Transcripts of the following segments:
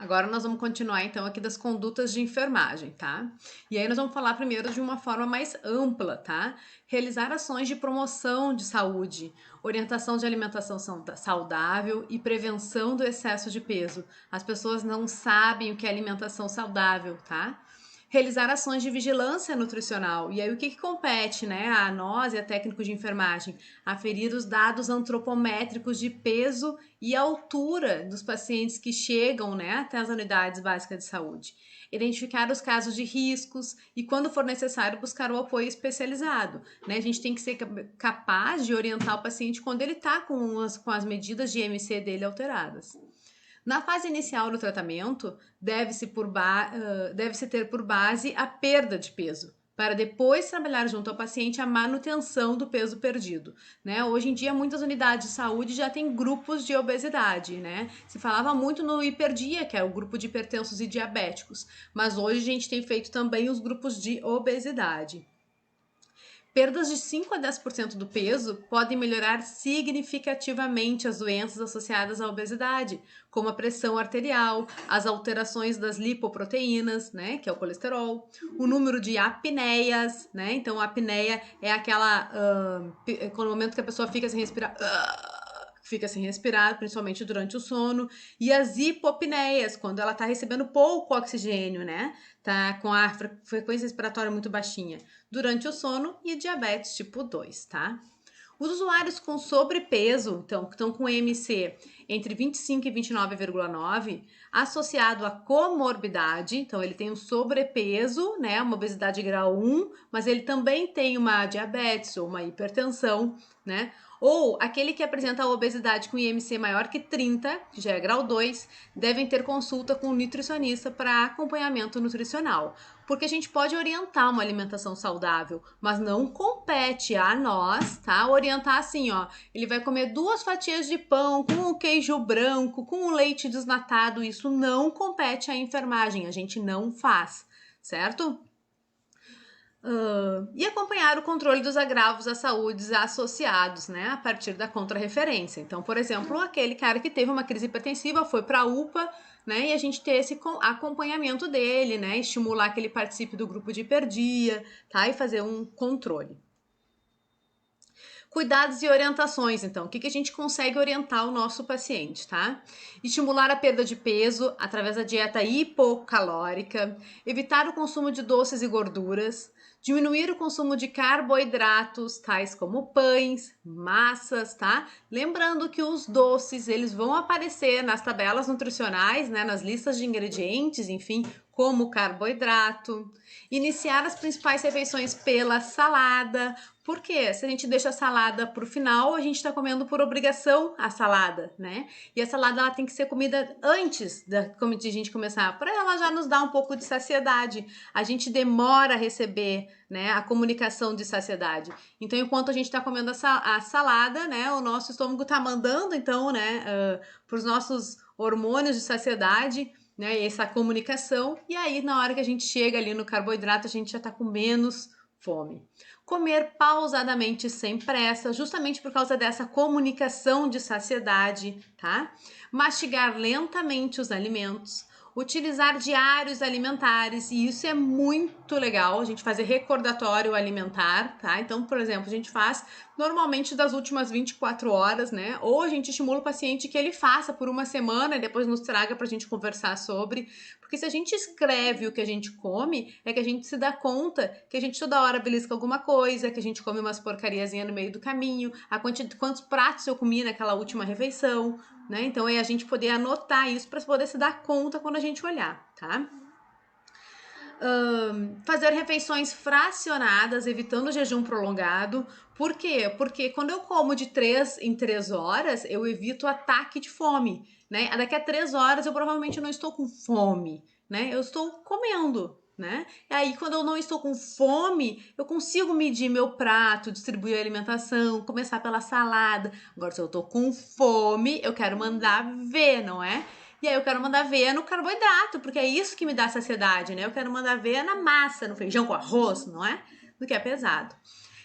Agora nós vamos continuar então aqui das condutas de enfermagem, tá? E aí nós vamos falar primeiro de uma forma mais ampla, tá? Realizar ações de promoção de saúde, orientação de alimentação saudável e prevenção do excesso de peso. As pessoas não sabem o que é alimentação saudável, tá? Realizar ações de vigilância nutricional. E aí o que compete, né, a nós e a técnico de enfermagem? Aferir os dados antropométricos de peso e altura dos pacientes que chegam, né, até as unidades básicas de saúde. Identificar os casos de riscos e, quando for necessário, buscar o apoio especializado. Né? A gente tem que ser capaz de orientar o paciente quando ele está com as medidas de IMC dele alteradas. Na fase inicial do tratamento, deve-se ter por base a perda de peso, para depois trabalhar junto ao paciente a manutenção do peso perdido. Né? Hoje em dia, muitas unidades de saúde já têm grupos de obesidade. Né? Se falava muito no hiperdia, que é o grupo de hipertensos e diabéticos, mas hoje a gente tem feito também os grupos de obesidade. Perdas de 5 a 10% do peso podem melhorar significativamente as doenças associadas à obesidade, como a pressão arterial, as alterações das lipoproteínas, né, que é o colesterol, o número de apneias, né, então a apneia é aquela, no momento que a pessoa fica sem respirar, principalmente durante o sono, e as hipopneias, quando ela está recebendo pouco oxigênio, né? Tá com a frequência respiratória muito baixinha durante o sono, e diabetes tipo 2, tá? Os usuários com sobrepeso, então, que estão com MC entre 25 e 29,9, associado a comorbidade, então ele tem um sobrepeso, né, uma obesidade grau 1, mas ele também tem uma diabetes ou uma hipertensão, né? Ou aquele que apresenta a obesidade com IMC maior que 30, que já é grau 2, devem ter consulta com um nutricionista para acompanhamento nutricional. Porque a gente pode orientar uma alimentação saudável, mas não compete a nós, tá? Orientar assim, ó, ele vai comer 2 fatias de pão com o queijo branco, com o leite desnatado, isso não compete à enfermagem, a gente não faz, certo? E acompanhar o controle dos agravos à saúde associados, né, a partir da contrarreferência. Então, por exemplo, aquele cara que teve uma crise hipertensiva foi para a UPA, né, e a gente ter esse acompanhamento dele, né, estimular que ele participe do grupo de hiperdia, tá, e fazer um controle. Cuidados e orientações, então, o que a gente consegue orientar o nosso paciente, tá? Estimular a perda de peso através da dieta hipocalórica, evitar o consumo de doces e gorduras, diminuir o consumo de carboidratos, tais como pães, massas, tá? Lembrando que os doces, eles vão aparecer nas tabelas nutricionais, né, nas listas de ingredientes, enfim, como carboidrato. Iniciar as principais refeições pela salada. Por quê? Se a gente deixa a salada para o final, a gente está comendo por obrigação a salada, né? E a salada ela tem que ser comida antes de a gente começar, para ela já nos dar um pouco de saciedade. A gente demora a receber, né, a comunicação de saciedade. Então, enquanto a gente está comendo a salada, né, o nosso estômago está mandando, então, né, para os nossos hormônios de saciedade, né, essa comunicação, e aí na hora que a gente chega ali no carboidrato, a gente já tá com menos fome. Comer pausadamente sem pressa, justamente por causa dessa comunicação de saciedade, tá? Mastigar lentamente os alimentos, utilizar diários alimentares, e isso é muito legal, a gente fazer recordatório alimentar, tá? Então, por exemplo, a gente faz normalmente das últimas 24 horas, né? Ou a gente estimula o paciente que ele faça por uma semana e depois nos traga pra gente conversar sobre, porque se a gente escreve o que a gente come, é que a gente se dá conta que a gente toda hora belisca alguma coisa, que a gente come umas porcariazinhas no meio do caminho, quantos pratos eu comi naquela última refeição, né? Então é a gente poder anotar isso para poder se dar conta quando a gente olhar, tá? Fazer refeições fracionadas, evitando o jejum prolongado. Por quê? Porque quando eu como de 3 em 3 horas, eu evito ataque de fome, né? Daqui a 3 horas eu provavelmente não estou com fome, né? Eu estou comendo, né? E aí, quando eu não estou com fome, eu consigo medir meu prato, distribuir a alimentação, começar pela salada. Agora, se eu tô com fome, eu quero mandar ver, não é? E aí eu quero mandar ver no carboidrato, porque é isso que me dá saciedade, né? Eu quero mandar ver na massa, no feijão com arroz, não é? Do que é pesado.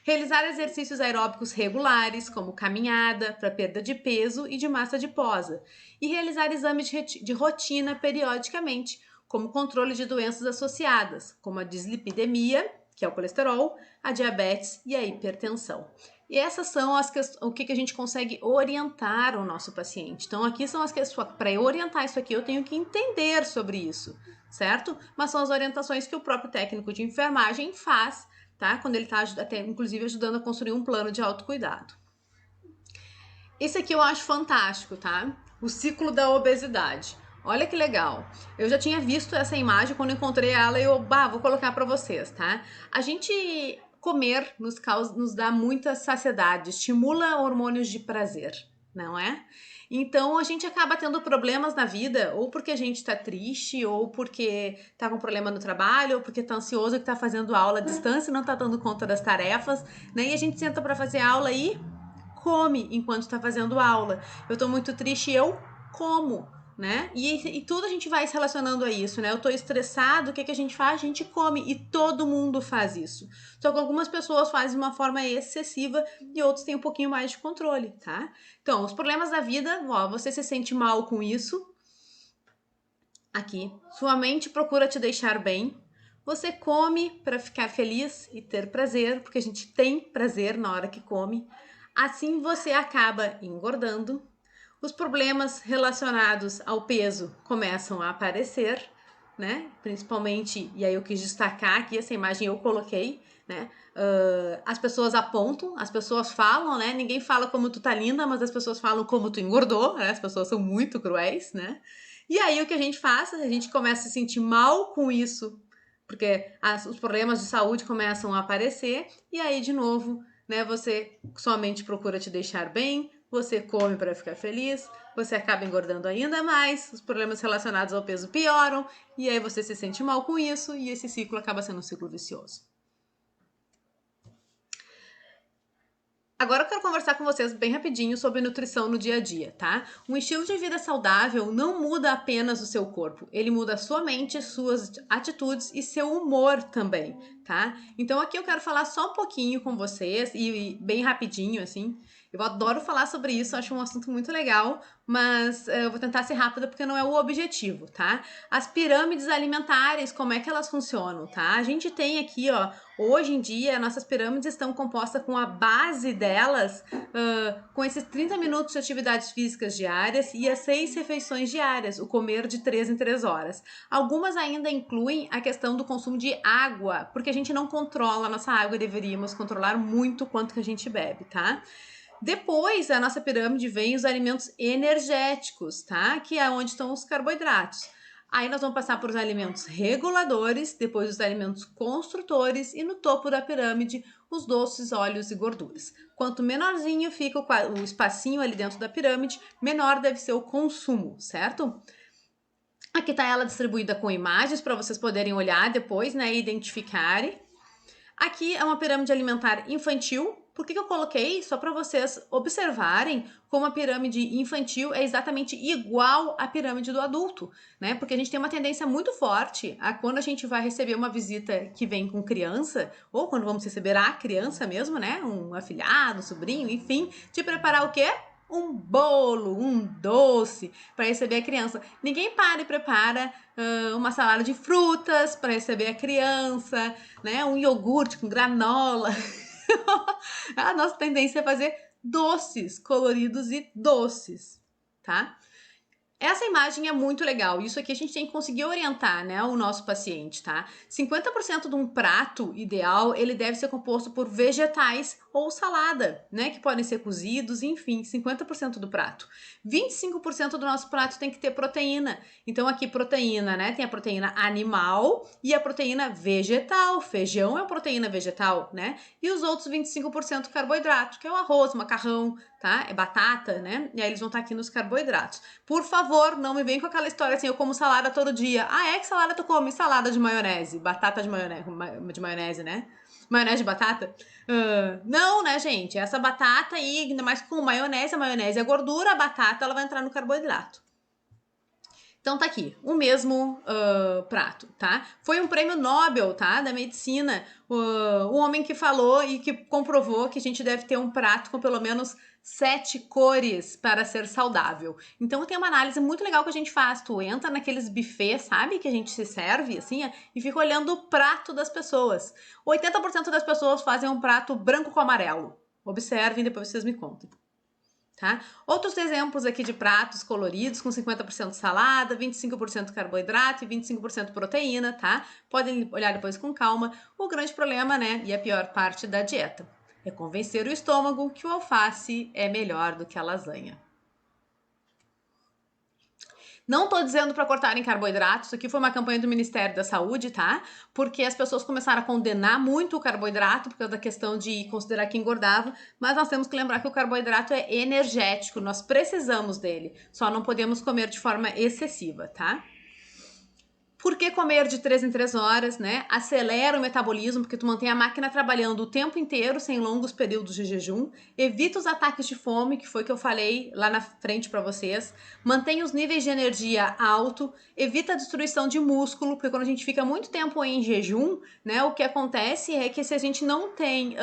Realizar exercícios aeróbicos regulares, como caminhada, para perda de peso e de massa adiposa. E realizar exames de rotina periodicamente, como controle de doenças associadas, como a dislipidemia, que é o colesterol, a diabetes e a hipertensão. E essas são o que a gente consegue orientar o nosso paciente. Então, aqui são as questões. Para eu orientar isso aqui, eu tenho que entender sobre isso, certo? Mas são as orientações que o próprio técnico de enfermagem faz, tá? Quando ele está até, inclusive, ajudando a construir um plano de autocuidado. Esse aqui eu acho fantástico, tá? O ciclo da obesidade. Olha que legal. Eu já tinha visto essa imagem quando encontrei ela e eu, vou colocar para vocês, tá? A gente comer nos dá muita saciedade, estimula hormônios de prazer, não é? Então a gente acaba tendo problemas na vida, ou porque a gente tá triste, ou porque tá com problema no trabalho, ou porque tá ansioso que tá fazendo aula à distância e não tá dando conta das tarefas, né? E a gente senta para fazer aula e come enquanto tá fazendo aula. Eu tô muito triste e eu como, né? E tudo a gente vai se relacionando a isso, né? Eu tô estressado, o que a gente faz? A gente come e todo mundo faz isso. Só que algumas pessoas fazem de uma forma excessiva e outros têm um pouquinho mais de controle, tá? Então, os problemas da vida, você se sente mal com isso. Aqui, sua mente procura te deixar bem. Você come para ficar feliz e ter prazer, porque a gente tem prazer na hora que come. Assim você acaba engordando. Os problemas relacionados ao peso começam a aparecer, né? Principalmente, e aí eu quis destacar aqui, essa imagem eu coloquei, né? As pessoas apontam, as pessoas falam, né? Ninguém fala como tu tá linda, mas as pessoas falam como tu engordou, né? As pessoas são muito cruéis, né? E aí o que a gente faz? A gente começa a se sentir mal com isso, porque os problemas de saúde começam a aparecer, e aí de novo, né? Você somente procura te deixar bem, você come para ficar feliz, você acaba engordando ainda mais, os problemas relacionados ao peso pioram, e aí você se sente mal com isso, e esse ciclo acaba sendo um ciclo vicioso. Agora eu quero conversar com vocês bem rapidinho sobre nutrição no dia a dia, tá? Um estilo de vida saudável não muda apenas o seu corpo, ele muda a sua mente, suas atitudes e seu humor também, tá? Então aqui eu quero falar só um pouquinho com vocês e bem rapidinho, assim. Eu adoro falar sobre isso, acho um assunto muito legal, mas eu vou tentar ser rápida porque não é o objetivo, tá? As pirâmides alimentares, como é que elas funcionam, tá? A gente tem aqui, ó, hoje em dia, nossas pirâmides estão compostas com a base delas, com esses 30 minutos de atividades físicas diárias e as 6 refeições diárias, o comer de 3 em 3 horas. Algumas ainda incluem a questão do consumo de água, porque a gente não controla a nossa água e deveríamos controlar muito quanto que a gente bebe, tá? Depois, a nossa pirâmide vem os alimentos energéticos, tá? Que é onde estão os carboidratos. Aí nós vamos passar por os alimentos reguladores, depois os alimentos construtores e no topo da pirâmide os doces, óleos e gorduras. Quanto menorzinho fica o espacinho ali dentro da pirâmide, menor deve ser o consumo, certo? Aqui está ela distribuída com imagens para vocês poderem olhar depois, né, e identificarem. Aqui é uma pirâmide alimentar infantil. Por que eu coloquei? Só para vocês observarem como a pirâmide infantil é exatamente igual à pirâmide do adulto, né? Porque a gente tem uma tendência muito forte a quando a gente vai receber uma visita que vem com criança, ou quando vamos receber a criança mesmo, né? Um afilhado, um sobrinho, enfim, de preparar o quê? Um bolo, um doce para receber a criança. Ninguém para e prepara uma salada de frutas para receber a criança, né? Um iogurte com granola. A nossa tendência é fazer doces coloridos e doces, tá? Essa imagem é muito legal. Isso aqui a gente tem que conseguir orientar, né, o nosso paciente, tá? 50% de um prato ideal, ele deve ser composto por vegetais ou salada, né, que podem ser cozidos, enfim, 50% do prato. 25% do nosso prato tem que ter proteína. Então aqui proteína, né, tem a proteína animal e a proteína vegetal. Feijão é proteína vegetal, né? E os outros 25% carboidrato, que é o arroz, macarrão, tá? É batata, né? E aí eles vão estar aqui nos carboidratos. Por favor, não me vem com aquela história assim, eu como salada todo dia. Ah, é que salada tu come? Salada de maionese, batata de maionese, né? Maionese de batata? Não, né, gente? Essa batata aí, ainda mais com maionese, a maionese é gordura, a batata ela vai entrar no carboidrato. Então tá aqui, o mesmo prato, tá? Foi um prêmio Nobel, tá? Da medicina, o homem que falou e que comprovou que a gente deve ter um prato com pelo menos 7 cores para ser saudável. Então tem uma análise muito legal que a gente faz. Tu entra naqueles buffets, sabe? Que a gente se serve, assim, e fica olhando o prato das pessoas. 80% das pessoas fazem um prato branco com amarelo. Observem, depois vocês me contem. Tá? Outros exemplos aqui de pratos coloridos com 50% salada, 25% carboidrato e 25% proteína, tá? Podem olhar depois com calma. O grande problema, né, e a pior parte da dieta é convencer o estômago que o alface é melhor do que a lasanha. Não tô dizendo para cortarem carboidratos, isso aqui foi uma campanha do Ministério da Saúde, tá? Porque as pessoas começaram a condenar muito o carboidrato por causa da questão de considerar que engordava, mas nós temos que lembrar que o carboidrato é energético, nós precisamos dele, só não podemos comer de forma excessiva, tá? Por que comer de 3 em 3 horas, né? Acelera o metabolismo, porque tu mantém a máquina trabalhando o tempo inteiro, sem longos períodos de jejum. Evita os ataques de fome, que foi que eu falei lá na frente para vocês. Mantém os níveis de energia alto. Evita a destruição de músculo, porque quando a gente fica muito tempo em jejum, né? O que acontece é que se a gente não tem...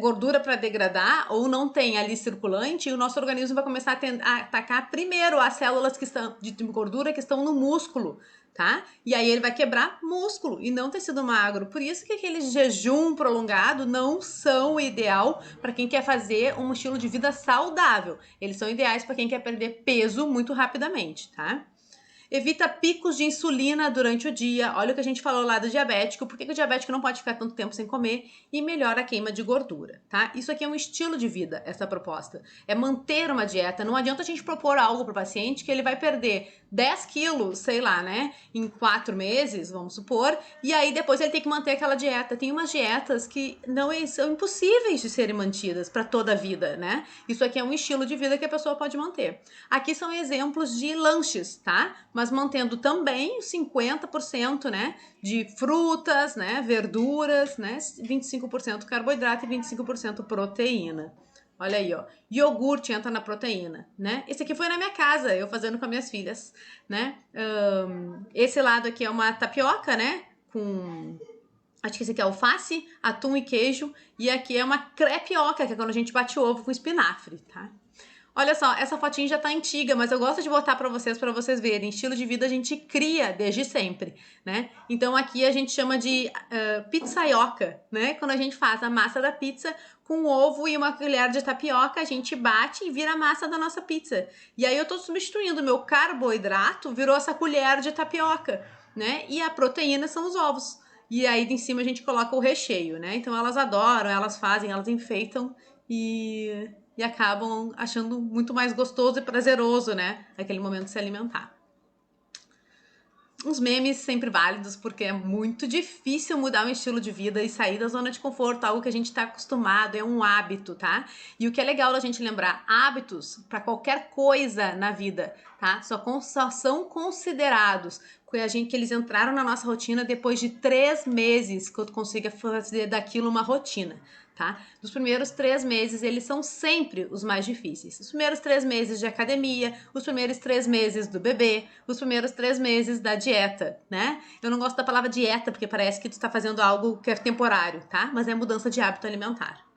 gordura para degradar ou não tem ali circulante, o nosso organismo vai começar a atacar primeiro as células que estão de gordura que estão no músculo, tá? E aí ele vai quebrar músculo e não tecido magro. Por isso que aquele jejum prolongado não são ideal para quem quer fazer um estilo de vida saudável. Eles são ideais para quem quer perder peso muito rapidamente, tá? Evita picos de insulina durante o dia. Olha o que a gente falou lá do diabético. Por que o diabético não pode ficar tanto tempo sem comer? E melhora a queima de gordura, tá? Isso aqui é um estilo de vida, essa proposta. É manter uma dieta. Não adianta a gente propor algo para o paciente que ele vai perder 10 quilos, sei lá, né? Em 4 meses, vamos supor. E aí depois ele tem que manter aquela dieta. Tem umas dietas que não são impossíveis de serem mantidas para toda a vida, né? Isso aqui é um estilo de vida que a pessoa pode manter. Aqui são exemplos de lanches, tá? Mas mantendo também 50%, né, de frutas, né, verduras, né, 25% carboidrato e 25% proteína. Olha aí, ó, iogurte entra na proteína, né? Esse aqui foi na minha casa, eu fazendo com as minhas filhas, né? Esse lado aqui é uma tapioca, né, com... Acho que esse aqui é alface, atum e queijo. E aqui é uma crepioca, que é quando a gente bate ovo com espinafre, tá? Olha só, essa fotinha já tá antiga, mas eu gosto de botar para vocês verem. Estilo de vida a gente cria desde sempre, né? Então aqui a gente chama de pizzaioca, né? Quando a gente faz a massa da pizza com ovo e uma colher de tapioca, a gente bate e vira a massa da nossa pizza. E aí eu tô substituindo o meu carboidrato, virou essa colher de tapioca, né? E a proteína são os ovos. E aí em cima a gente coloca o recheio, né? Então elas adoram, elas fazem, elas enfeitam e acabam achando muito mais gostoso e prazeroso, né? Aquele momento de se alimentar. Uns memes sempre válidos, porque é muito difícil mudar um estilo de vida e sair da zona de conforto, algo que a gente está acostumado, é um hábito, tá? E o que é legal da gente lembrar, hábitos para qualquer coisa na vida, tá? Só são considerados que eles entraram na nossa rotina depois de 3 meses que eu consiga fazer daquilo uma rotina. Tá? Dos primeiros 3 meses, eles são sempre os mais difíceis. Os primeiros 3 meses de academia, os primeiros 3 meses do bebê, os primeiros 3 meses da dieta, né? Eu não gosto da palavra dieta, porque parece que tu tá fazendo algo que é temporário, tá? Mas é mudança de hábito alimentar.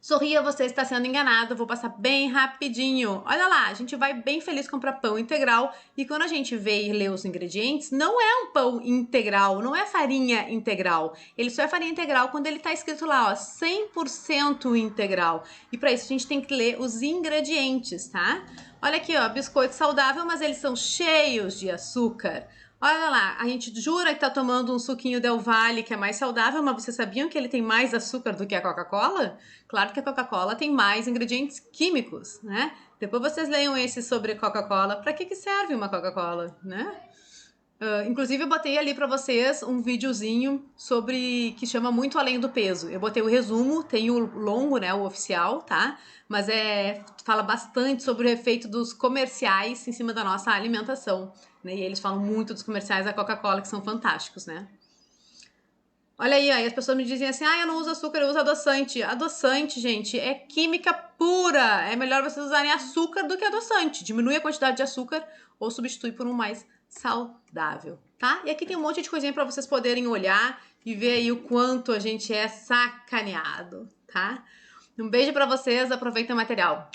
Sorria, você está sendo enganado, vou passar bem rapidinho. Olha lá, a gente vai bem feliz comprar pão integral e quando a gente vê e lê os ingredientes, não é um pão integral, não é farinha integral. Ele só é farinha integral quando ele tá escrito lá, ó, 100% integral. E para isso a gente tem que ler os ingredientes, tá? Olha aqui, ó, biscoito saudável, mas eles são cheios de açúcar. Olha lá, a gente jura que tá tomando um suquinho Del Valle que é mais saudável, mas vocês sabiam que ele tem mais açúcar do que a Coca-Cola? Claro que a Coca-Cola tem mais ingredientes químicos, né? Depois vocês leiam esse sobre Coca-Cola. Para que serve uma Coca-Cola, né? Inclusive eu botei ali para vocês um videozinho sobre que chama Muito Além do Peso. Eu botei o resumo, tem o longo, né, o oficial, tá? Mas fala bastante sobre o efeito dos comerciais em cima da nossa alimentação, né? E eles falam muito dos comerciais da Coca-Cola que são fantásticos, né? Olha aí, aí as pessoas me dizem assim, eu não uso açúcar, eu uso adoçante. Adoçante, gente, é química pura. É melhor vocês usarem açúcar do que adoçante. Diminui a quantidade de açúcar ou substitui por um mais saudável, tá? E aqui tem um monte de coisinha para vocês poderem olhar e ver aí o quanto a gente é sacaneado, tá? Um beijo para vocês, aproveita o material.